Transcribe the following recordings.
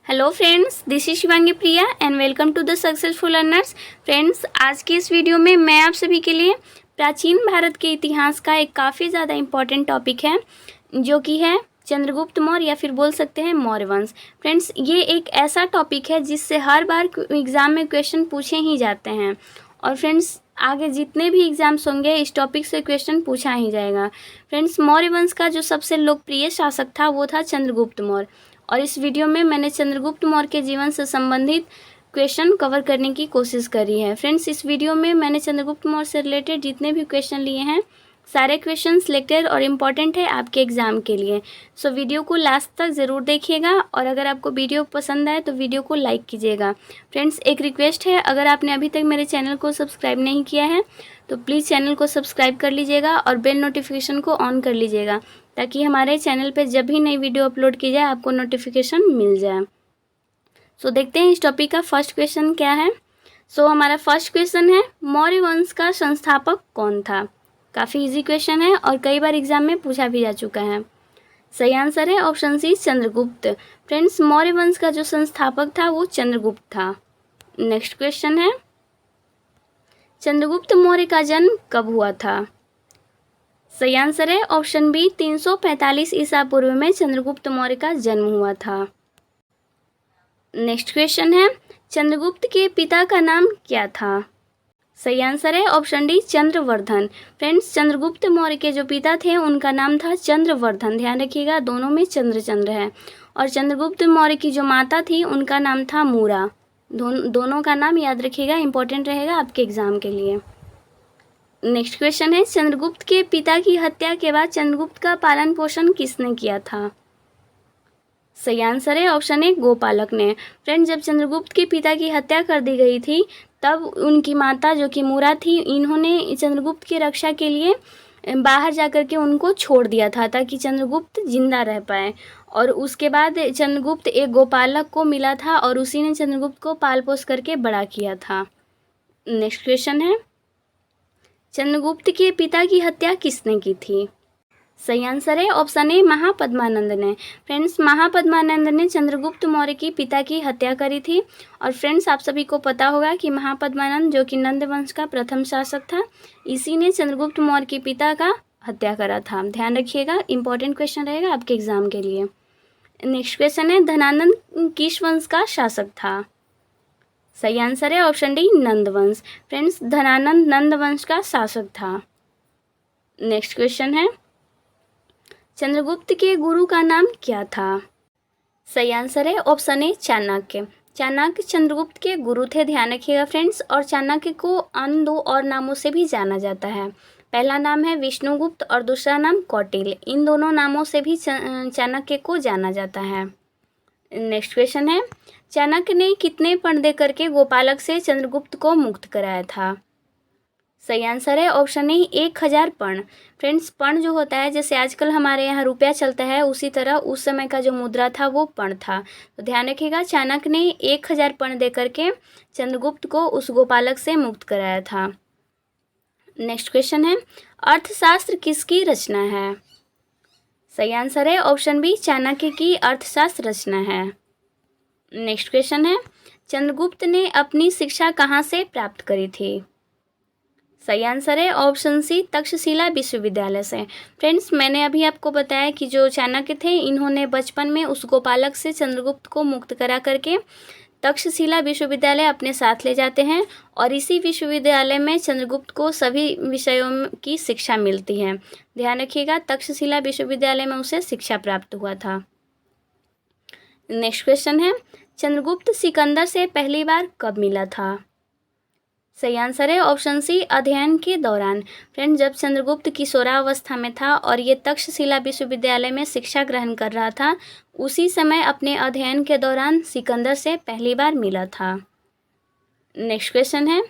Hello friends, this is Shivangi Priya and welcome to the successful learners. Friends, आज की इस video में मैं आप सभी के लिए प्राचीन भारत के इतिहास का एक काफ़ी ज़्यादा इम्पॉर्टेंट टॉपिक है जो कि है चंद्रगुप्त मौर्य या फिर बोल सकते हैं मौर्य वंश। फ्रेंड्स, ये एक ऐसा टॉपिक है जिससे हर बार एग्ज़ाम में क्वेश्चन पूछे ही जाते हैं और फ्रेंड्स आगे जितने भी एग्जाम्स होंगे इस टॉपिक से क्वेश्चन पूछा ही जाएगा। फ्रेंड्स, मौर्य वंश का जो सबसे लोकप्रिय शासक था वो था चंद्रगुप्त मौर्य और इस वीडियो में मैंने चंद्रगुप्त मौर्य के जीवन से संबंधित क्वेश्चन कवर करने की कोशिश करी है। फ्रेंड्स, इस वीडियो में मैंने चंद्रगुप्त मौर्य से रिलेटेड जितने भी क्वेश्चन लिए हैं सारे क्वेश्चन सिलेक्टेड और इम्पॉर्टेंट है आपके एग्ज़ाम के लिए। सो वीडियो को लास्ट तक ज़रूर देखिएगा और अगर आपको वीडियो पसंद आए तो वीडियो को लाइक कीजिएगा। फ्रेंड्स, एक रिक्वेस्ट है, अगर आपने अभी तक मेरे चैनल को सब्सक्राइब नहीं किया है तो प्लीज़ चैनल को सब्सक्राइब कर लीजिएगा और बेल नोटिफिकेशन को ऑन कर लीजिएगा ताकि हमारे चैनल पर जब भी नई वीडियो अपलोड की जाए आपको नोटिफिकेशन मिल जाए। सो देखते हैं इस टॉपिक का फर्स्ट क्वेश्चन क्या है। सो हमारा फर्स्ट क्वेश्चन है, मौर्य वंश का संस्थापक कौन था। काफ़ी इजी क्वेश्चन है और कई बार एग्जाम में पूछा भी जा चुका है। सही आंसर है option C, Chandragupta. Friends, Maurya वंश का जो संस्थापक था वो चंद्रगुप्त था। नेक्स्ट क्वेश्चन है, चंद्रगुप्त मौर्य का जन्म कब हुआ था। सही आंसर है ऑप्शन बी, 345 ईसा पूर्व में चंद्रगुप्त मौर्य का जन्म हुआ था। नेक्स्ट क्वेश्चन है, चंद्रगुप्त के पिता का नाम क्या था। सही आंसर है option D, Chandravardhan. Friends, Chandragupta Maurya के जो पिता थे उनका नाम था चंद्रवर्धन। ध्यान रखिएगा दोनों में चंद्र है। और चंद्रगुप्त मौर्य की जो माता थी उनका नाम था मूरा। दोनों का नाम याद रखिएगा, इंपॉर्टेंट रहेगा आपके एग्जाम के लिए। नेक्स्ट क्वेश्चन है, चंद्रगुप्त के पिता की हत्या के बाद चंद्रगुप्त का पालन पोषण किसने किया था। सही आंसर है ऑप्शन ए, गोपालक ने। फ्रेंड, जब चंद्रगुप्त के पिता की हत्या कर दी गई थी तब उनकी माता जो कि मूरा थी, इन्होंने चंद्रगुप्त की रक्षा के लिए बाहर जाकर के उनको छोड़ दिया था ताकि चंद्रगुप्त जिंदा रह पाए। और उसके बाद चंद्रगुप्त एक गोपालक को मिला था और उसी ने चंद्रगुप्त को पाल पोस करके बड़ा किया था। नेक्स्ट क्वेश्चन है, चंद्रगुप्त के पिता की हत्या किसने की थी। सही आंसर है ऑप्शन ए, महापद्मानंद ने। फ्रेंड्स, महापद्मानंद ने चंद्रगुप्त मौर्य की पिता की हत्या करी थी। और फ्रेंड्स, आप सभी को पता होगा कि महापद्मानंद जो कि नंद वंश का प्रथम शासक था, इसी ने चंद्रगुप्त मौर्य के पिता का हत्या करा था। ध्यान रखिएगा, इंपॉर्टेंट क्वेश्चन रहेगा आपके एग्जाम के लिए। नेक्स्ट क्वेश्चन है, धनानंद किस वंश का शासक था। सही आंसर है ऑप्शन डी, नंद वंश। फ्रेंड्स, धनानंद नंद वंश का शासक था। नेक्स्ट क्वेश्चन है, चंद्रगुप्त के गुरु का नाम क्या था। सही आंसर है ऑप्शन ए, चाणक्य। चाणक्य चंद्रगुप्त के गुरु थे। ध्यान रखिएगा फ्रेंड्स, और चाणक्य को अन्य दो और नामों से भी जाना जाता है। पहला नाम है विष्णुगुप्त और दूसरा नाम कौटिल्य। इन दोनों नामों से भी चाणक्य को जाना जाता है। नेक्स्ट क्वेश्चन है, चाणक्य ने कितने पर्ण दे करके गोपालक से चंद्रगुप्त को मुक्त कराया था। सही आंसर है ऑप्शन ए, 1000 पर्ण। फ्रेंड्स, पर्ण जो होता है जैसे आजकल हमारे यहाँ रुपया चलता है उसी तरह उस समय का जो मुद्रा था वो पर्ण था। तो ध्यान रखिएगा, चाणक्य ने 1000 पर्ण दे करके चंद्रगुप्त को उस गोपालक से मुक्त कराया था। नेक्स्ट क्वेश्चन है, अर्थशास्त्र किसकी रचना है। सही आंसर है ऑप्शन बी, चाणक्य की अर्थशास्त्र रचना है। नेक्स्ट क्वेश्चन है, चंद्रगुप्त ने अपनी शिक्षा कहाँ से प्राप्त करी थी। सही आंसर है ऑप्शन सी, तक्षशिला विश्वविद्यालय से। फ्रेंड्स, मैंने अभी आपको बताया कि जो चाणक्य थे इन्होंने बचपन में उस गोपालक से चंद्रगुप्त को मुक्त करा करके तक्षशिला विश्वविद्यालय अपने साथ ले जाते हैं और इसी विश्वविद्यालय में चंद्रगुप्त को सभी विषयों की शिक्षा मिलती है। ध्यान रखिएगा, तक्षशिला विश्वविद्यालय में उसे शिक्षा प्राप्त हुआ था। नेक्स्ट क्वेश्चन है, चंद्रगुप्त सिकंदर से पहली बार कब मिला था। सही आंसर है ऑप्शन सी, अध्ययन के दौरान। फ्रेंड, जब चंद्रगुप्त किशोरावस्था में था और ये तक्षशिला विश्वविद्यालय में शिक्षा ग्रहण कर रहा था उसी समय अपने अध्ययन के दौरान सिकंदर से पहली बार मिला था। नेक्स्ट क्वेश्चन है,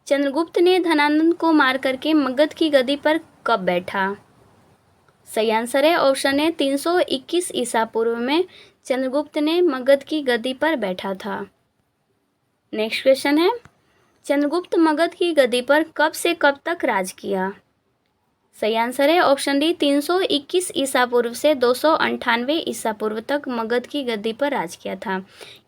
चंद्रगुप्त ने धनानंद को मार करके मगध की गद्दी पर कब बैठा। सही आंसर है ऑप्शन ए, 321 ईसा पूर्व में चंद्रगुप्त ने मगध की गद्दी पर बैठा था। नेक्स्ट क्वेश्चन है, चंद्रगुप्त मगध की गद्दी पर कब से कब तक राज किया। सही आंसर है ऑप्शन डी 321 ईसा पूर्व से 298 ईसा पूर्व तक मगध की गद्दी पर राज किया था।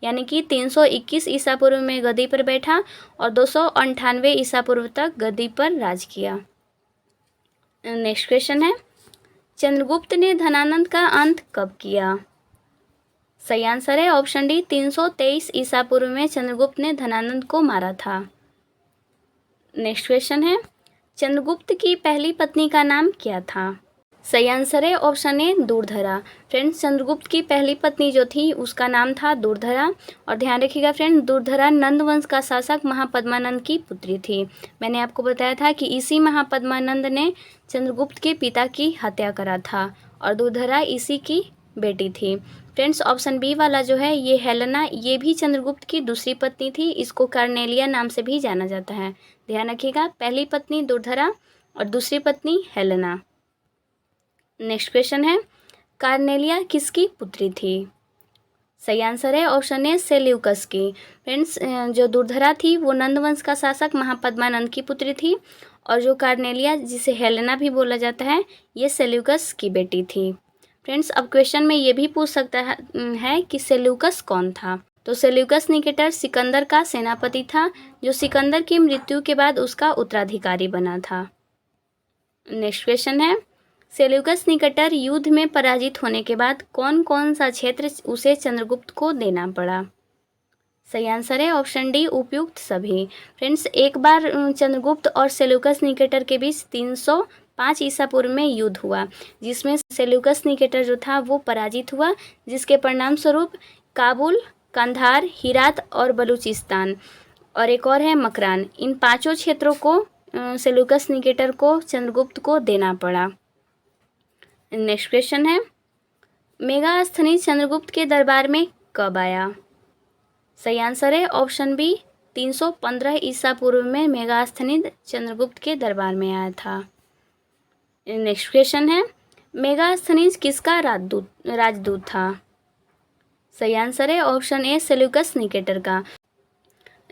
यानी कि 321 ईसा पूर्व में गद्दी पर बैठा और 298 ईसा पूर्व तक गद्दी पर राज किया। नेक्स्ट क्वेश्चन है, चंद्रगुप्त ने धनानंद का अंत कब किया? सही आंसर है ऑप्शन डी 323 ईसा पूर्व में चंद्रगुप्त ने धनानंद को मारा था। नेक्स्ट क्वेश्चन है, चंद्रगुप्त की पहली पत्नी का नाम क्या था? सही आंसर है ऑप्शन ए दूरधरा। फ्रेंड्स, चंद्रगुप्त की पहली पत्नी जो थी उसका नाम था दूरधरा। और ध्यान रखिएगा फ्रेंड्स, दूरधरा नंद वंश का शासक महापद्मानंद की पुत्री थी। मैंने आपको बताया था कि इसी महापद्मानंद ने चंद्रगुप्त के पिता की हत्या करा था और दूरधरा इसी की बेटी थी। फ्रेंड्स, ऑप्शन बी वाला जो है ये हेलेना, ये भी चंद्रगुप्त की दूसरी पत्नी थी। इसको कार्नेलिया नाम से भी जाना जाता है। ध्यान रखिएगा, पहली पत्नी दूरधरा और दूसरी पत्नी हेलेना। नेक्स्ट क्वेश्चन है, कार्नेलिया किसकी पुत्री थी? सही आंसर है ऑप्शन ए सेल्यूकस की। फ्रेंड्स, जो दूरधरा थी वो नंदवंश का शासक महापद्मानंद की पुत्री थी और जो कार्नेलिया, जिसे हेलेना भी बोला जाता है, ये सेल्यूकस की बेटी थी। फ्रेंड्स, अब क्वेश्चन में ये भी पूछ सकता है कि सेल्यूकस कौन था? तो सेल्यूकस निकेटर सिकंदर का सेनापति था, जो सिकंदर की मृत्यु के बाद उसका उत्तराधिकारी बना था। नेक्स्ट क्वेश्चन है, सेल्यूकस निकेटर युद्ध में पराजित होने के बाद कौन कौन सा क्षेत्र उसे चंद्रगुप्त को देना पड़ा? सही आंसर है ऑप्शन डी उपयुक्त सभी। फ्रेंड्स, एक बार चंद्रगुप्त और सेल्यूकस निकेटर के बीच 305 ईसा पूर्व में युद्ध हुआ, जिसमें सेल्यूकस निकेटर जो था वो पराजित हुआ, जिसके परिणाम स्वरूप काबुल, कंधार, हिरात और बलूचिस्तान और एक और है मकरान, इन पांचों क्षेत्रों को सेल्यूकस निकेटर को चंद्रगुप्त को देना पड़ा। नेक्स्ट क्वेश्चन है, मेगास्थनीज चंद्रगुप्त के दरबार में कब आया? सही आंसर है ऑप्शन बी 315 ईसा पूर्व में मेगास्थनीज चंद्रगुप्त के दरबार में आया था। नेक्स्ट क्वेश्चन है, मेगास्थनीज किसका राजदूत था? सही आंसर है ऑप्शन ए सेल्यूकस निकेटर का।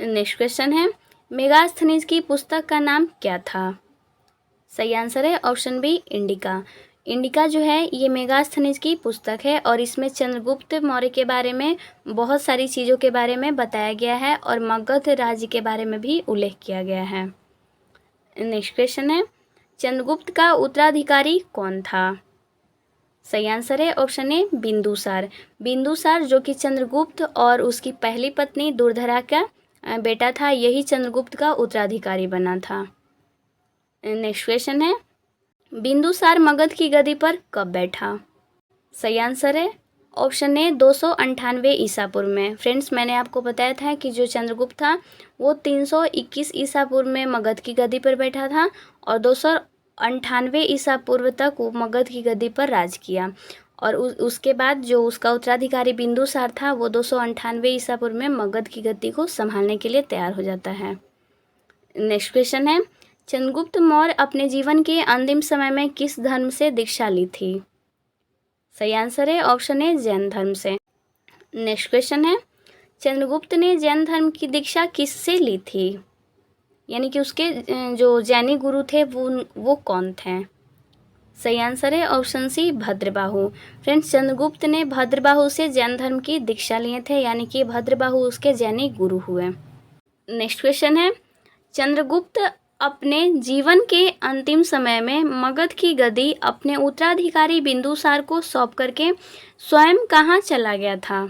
नेक्स्ट क्वेश्चन है, मेगास्थनीज की पुस्तक का नाम क्या था? सही आंसर है ऑप्शन बी इंडिका। इंडिका जो है ये मेगास्थनीज की पुस्तक है और इसमें चंद्रगुप्त मौर्य के बारे में बहुत सारी चीज़ों के बारे में बताया गया है और मगध राज्य के बारे में भी उल्लेख किया गया है। नेक्स्ट क्वेश्चन है, चंद्रगुप्त का उत्तराधिकारी कौन था? सही आंसर है ऑप्शन ए बिंदुसार। बिंदुसार जो कि चंद्रगुप्त और उसकी पहली पत्नी दूरधरा का बेटा था, यही चंद्रगुप्त का उत्तराधिकारी बना था। नेक्स्ट क्वेश्चन है, बिंदुसार मगध की गद्दी पर कब बैठा? सही आंसर है ऑप्शन ए 298 ईसा पूर्व में। फ्रेंड्स, मैंने आपको बताया था कि जो चंद्रगुप्त था वो 321 ईसा पूर्व में मगध की गद्दी पर बैठा था और 298 ईसा पूर्व तक वो मगध की गद्दी पर राज किया और उसके बाद जो उसका उत्तराधिकारी बिंदुसार था वो 298 ईसा पूर्व में मगध की गद्दी को संभालने के लिए तैयार हो जाता है। नेक्स्ट क्वेश्चन है, चंद्रगुप्त मौर्य अपने जीवन के अंतिम समय में किस धर्म से दीक्षा ली थी? सही आंसर है ऑप्शन ए जैन धर्म से। नेक्स्ट क्वेश्चन है, चंद्रगुप्त ने जैन धर्म की दीक्षा किससे ली थी? यानी कि उसके जो जैनी गुरु थे वो कौन थे? सही आंसर है option C Bhadrabahu. Friends, Chandragupta ने भद्रबाहु से जैन धर्म की दीक्षा लिए थे, यानी कि भद्रबाहु उसके जैनी गुरु हुए। नेक्स्ट क्वेश्चन है, चंद्रगुप्त अपने जीवन के अंतिम समय में मगध की गद्दी अपने उत्तराधिकारी बिंदुसार को सौंप करके स्वयं कहाँ चला गया था?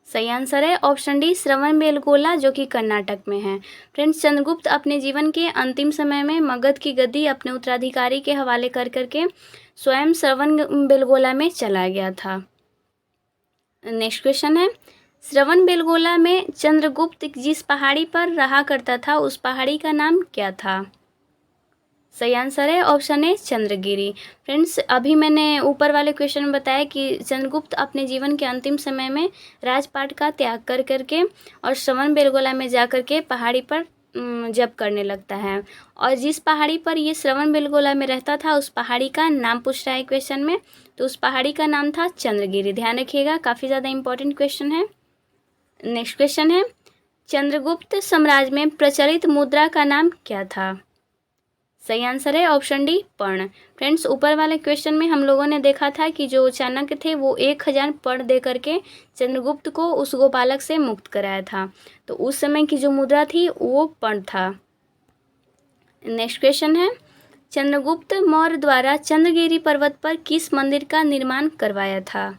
सही आंसर है ऑप्शन डी श्रवणबेलगोला, जो कि कर्नाटक में है। फ्रेंड्स, चंद्रगुप्त अपने जीवन के अंतिम समय में मगध की गद्दी अपने उत्तराधिकारी के हवाले कर करके स्वयं श्रवणबेलगोला में चला गया था। नेक्स्ट क्वेश्चन है, श्रवणबेलगोला में चंद्रगुप्त जिस पहाड़ी पर रहा करता था उस पहाड़ी का नाम क्या था? सही आंसर है ऑप्शन ए चंद्रगिरी। फ्रेंड्स, अभी मैंने ऊपर वाले क्वेश्चन में बताया कि चंद्रगुप्त अपने जीवन के अंतिम समय में राजपाट का त्याग कर करके और श्रवणबेलगोला में जा कर के पहाड़ी पर जप करने लगता है और जिस पहाड़ी पर ये श्रवणबेलगोला में रहता था उस पहाड़ी का नाम पूछ रहा है क्वेश्चन में, तो उस पहाड़ी का नाम था चंद्रगिरी। ध्यान रखिएगा, काफ़ी ज़्यादा इंपॉर्टेंट क्वेश्चन है। नेक्स्ट क्वेश्चन है, चंद्रगुप्त साम्राज्य में प्रचलित मुद्रा का नाम क्या था? सही आंसर है ऑप्शन डी पर्ण। फ्रेंड्स, ऊपर वाले क्वेश्चन में हम लोगों ने देखा था कि जो चाणक्य थे वो 1000 पर्ण दे करके चंद्रगुप्त को उस गोपालक से मुक्त कराया था। तो उस समय की जो मुद्रा थी वो पर्ण था। नेक्स्ट क्वेश्चन है, चंद्रगुप्त मौर्य द्वारा चंद्रगिरी पर्वत पर किस मंदिर का निर्माण करवाया था?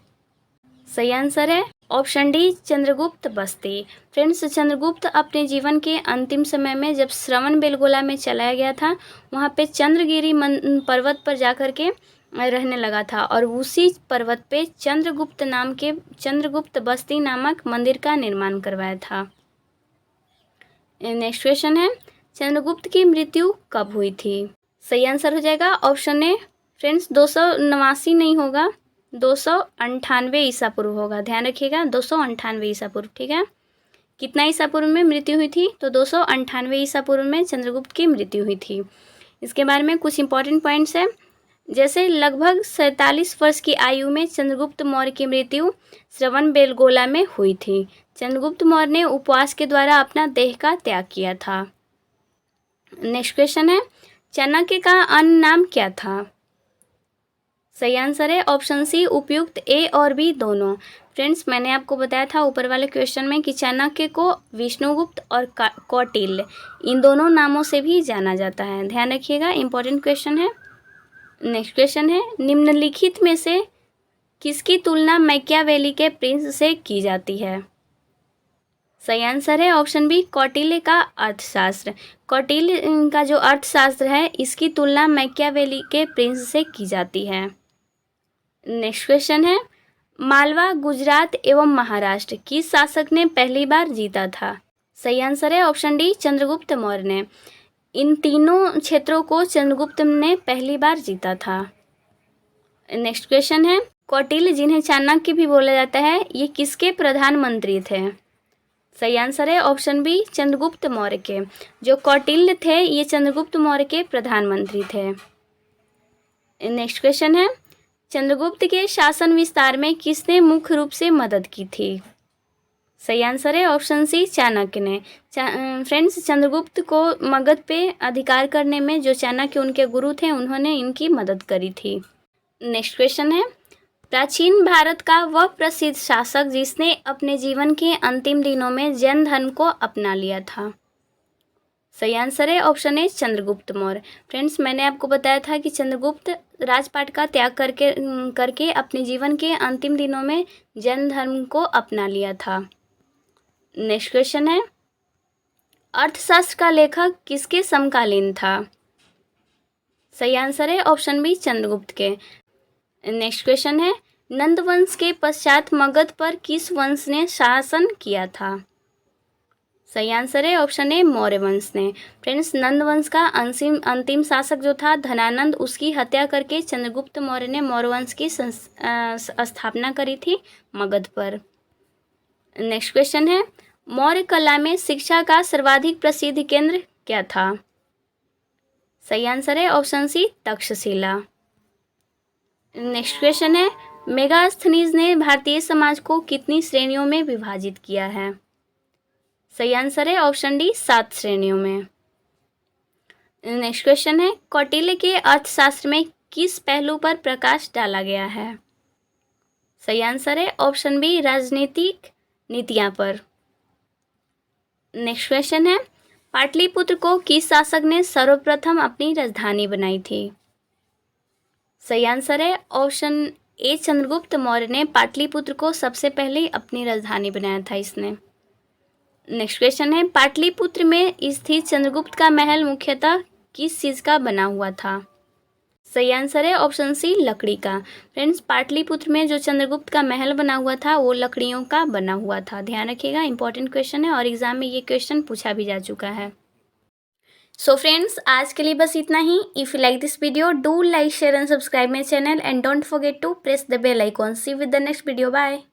सही आंसर है ऑप्शन डी चंद्रगुप्त बस्ती। फ्रेंड्स, चंद्रगुप्त अपने जीवन के अंतिम समय में जब श्रवणबेलगोला में चलाया गया था, वहाँ पे चंद्रगिरी पर्वत पर जाकर के रहने लगा था और उसी पर्वत पे चंद्रगुप्त बस्ती नामक मंदिर का निर्माण करवाया था। नेक्स्ट क्वेश्चन है, चंद्रगुप्त की मृत्यु कब हुई थी? सही आंसर हो जाएगा ऑप्शन ए। फ्रेंड्स, 289 नहीं होगा, 298 ईसा पूर्व होगा। ध्यान रखिएगा, 298 ईसा पूर्व। ठीक है, कितना ईसा पूर्व में मृत्यु हुई थी? तो 298 ईसा पूर्व में चंद्रगुप्त की मृत्यु हुई थी। इसके बारे में कुछ इंपॉर्टेंट पॉइंट्स है, जैसे लगभग 47 वर्ष की आयु में चंद्रगुप्त मौर्य की मृत्यु श्रवणबेलगोला में हुई थी। चंद्रगुप्त मौर्य ने उपवास के द्वारा अपना देह का त्याग किया था। नेक्स्ट क्वेश्चन है, चाणक्य का अन्य नाम क्या था? सही आंसर है ऑप्शन सी उपयुक्त, ए और बी दोनों। फ्रेंड्स, मैंने आपको बताया था ऊपर वाले क्वेश्चन में कि चाणक्य को विष्णुगुप्त और कौटिल्य इन दोनों नामों से भी जाना जाता है। ध्यान रखिएगा, इंपॉर्टेंट क्वेश्चन है। नेक्स्ट क्वेश्चन है, निम्नलिखित में से किसकी तुलना मैकियावेली के प्रिंस से की जाती है? सही आंसर है ऑप्शन बी कौटिल्य का अर्थशास्त्र। कौटिल्य का जो अर्थशास्त्र है इसकी तुलना मैकियावेली के प्रिंस से की जाती है। नेक्स्ट क्वेश्चन है, मालवा, गुजरात एवं महाराष्ट्र किस शासक ने पहली बार जीता था? सही आंसर है ऑप्शन डी चंद्रगुप्त मौर्य ने। इन तीनों क्षेत्रों को चंद्रगुप्त ने पहली बार जीता था। नेक्स्ट क्वेश्चन है, कौटिल्य जिन्हें चाणक्य भी बोला जाता है, ये किसके प्रधानमंत्री थे? सही आंसर है ऑप्शन बी चंद्रगुप्त मौर्य के। जो कौटिल्य थे ये चंद्रगुप्त मौर्य के प्रधानमंत्री थे। नेक्स्ट क्वेश्चन है, चंद्रगुप्त के शासन विस्तार में किसने मुख्य रूप से मदद की थी? सही आंसर है ऑप्शन सी चाणक्य ने। फ्रेंड्स, चंद्रगुप्त को मगध पे अधिकार करने में जो चाणक्य उनके गुरु थे उन्होंने इनकी मदद करी थी। नेक्स्ट क्वेश्चन है, प्राचीन भारत का वह प्रसिद्ध शासक जिसने अपने जीवन के अंतिम दिनों में जैन धर्म को अपना लिया था? सही आंसर है option A Chandragupta Maurya. Friends, मैंने आपको बताया था कि चंद्रगुप्त राजपाट का त्याग करके अपने जीवन के अंतिम दिनों में जैन धर्म को अपना लिया था। नेक्स्ट क्वेश्चन है, अर्थशास्त्र का लेखक किसके समकालीन था? सही आंसर है ऑप्शन बी चंद्रगुप्त के। नेक्स्ट क्वेश्चन है, नंद वंश के पश्चात मगध पर किस वंश ने शासन किया था? सही आंसर है ऑप्शन ए मौर्य वंश ने। फ्रेंड्स, नंद वंश का अंतिम शासक जो था धनानंद, उसकी हत्या करके चंद्रगुप्त मौर्य ने मौर्य वंश की स्थापना करी थी मगध पर। नेक्स्ट क्वेश्चन है, मौर्य कला में शिक्षा का सर्वाधिक प्रसिद्ध केंद्र क्या था? सही आंसर है option C Takshashila. Next question है, मेगास्थनीज ने भारतीय समाज को कितनी श्रेणियों में विभाजित किया है? सही आंसर है ऑप्शन डी 7 श्रेणियों में। नेक्स्ट क्वेश्चन है, कौटिल्य के अर्थशास्त्र में किस पहलू पर प्रकाश डाला गया है? सही आंसर है ऑप्शन बी राजनीतिक नीतियां पर। नेक्स्ट क्वेश्चन है, पाटलिपुत्र को किस शासक ने सर्वप्रथम अपनी राजधानी बनाई थी? सही आंसर है ऑप्शन ए चंद्रगुप्त मौर्य ने पाटलिपुत्र को सबसे पहले अपनी राजधानी बनाया था इसने। नेक्स्ट क्वेश्चन है, पाटलिपुत्र में स्थित चंद्रगुप्त का महल मुख्यतः किस चीज़ का बना हुआ था? सही आंसर है ऑप्शन सी लकड़ी का। फ्रेंड्स, पाटलिपुत्र में जो चंद्रगुप्त का महल बना हुआ था वो लकड़ियों का बना हुआ था। ध्यान रखिएगा, इंपॉर्टेंट क्वेश्चन है और एग्जाम में ये क्वेश्चन पूछा भी जा चुका है। सो फ्रेंड्स, आज के लिए बस इतना ही। If you like this video, do like, share and subscribe my channel and don't forget to press the bell icon. See you with the next video. Bye.